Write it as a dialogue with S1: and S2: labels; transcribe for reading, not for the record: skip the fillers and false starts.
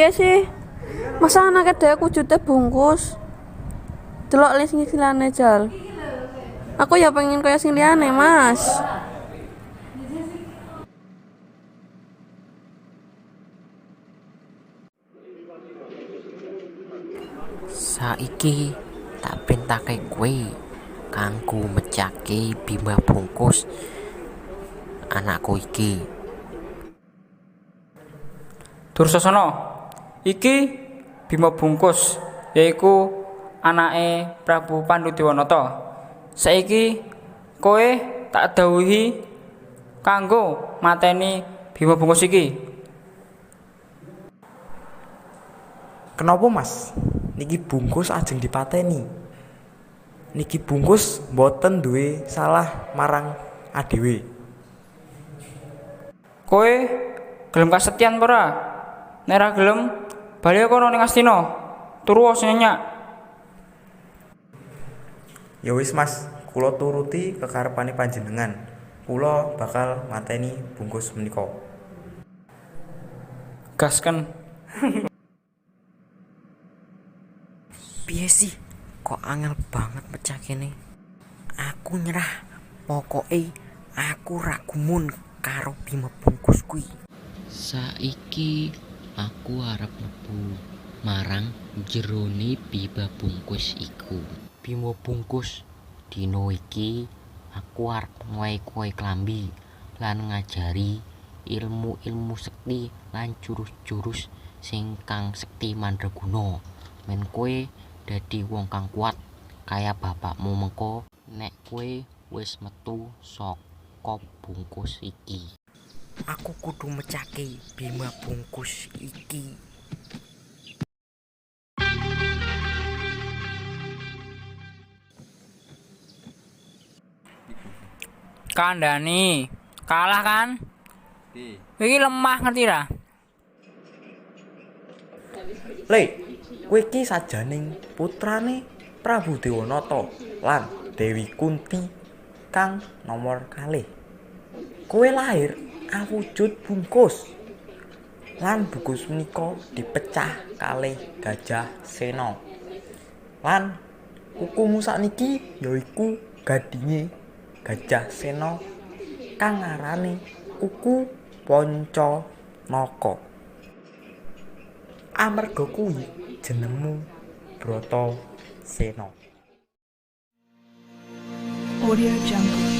S1: piye sih? Masa anaknya dhewe wujudnya bungkus? Delok sing liyane jal. Aku ya pengen kaya sing liyane, Mas.
S2: Saiki tak pentake kowe kanggo mecake Bima Bungkus anakku iki.
S3: Dursasana, iki Bima Bungkus, yaiku anake Prabu Pandhudewanata. Saiki kowe tak dhawuhi kanggo mateni Bima Bungkus iki.
S4: Kenapa Mas? Niki Bungkus ajeng dipateni. Niki Bungkus mboten duwe salah marang adewe.
S3: Kowe gelem kasetyan ora? Nek ora gelem, bali kono ning Astina. Turu nyenyak.
S4: Ya wis Mas, kula turuti kekarepane panjenengan. Kula bakal mateni Bungkus menika.
S3: Gasken.
S2: Piye sih? Kok angel banget pecah kene? Aku nyerah. Pokoke aku ra gumun karo Bima Bungkus kuwi. Saiki aku arep mlebu marang jerone Bima Bungkus iku. Bima Bungkus, dino iki aku arep ngowahi kowe klambi lan ngajari ilmu-ilmu sekti lan jurus-jurus sing kang sekti mandraguna. Men kowe dadi wong kang kuat kaya bapakmu mengko nek kowe wis metu saka bungkus iki. Aku kudu mecake Bima Bungkus iki.
S3: Kandhani, kalah kan? Iki lemah ngerti ra?
S4: Le, kowe iki sajaning putrane Prabu Dewanata lan Dewi Kunti kang nomor kalih. Kowe lahir awujud bungkus. Lan bungkus menika dipecah kalih Gajah Sena. Lan kukumu sakniki yaiku gadinge Gajah Sena kang ngarane kuku Pancanaka. Amarga kuwi jenengmu Bratasena.
S5: Audio Jungle.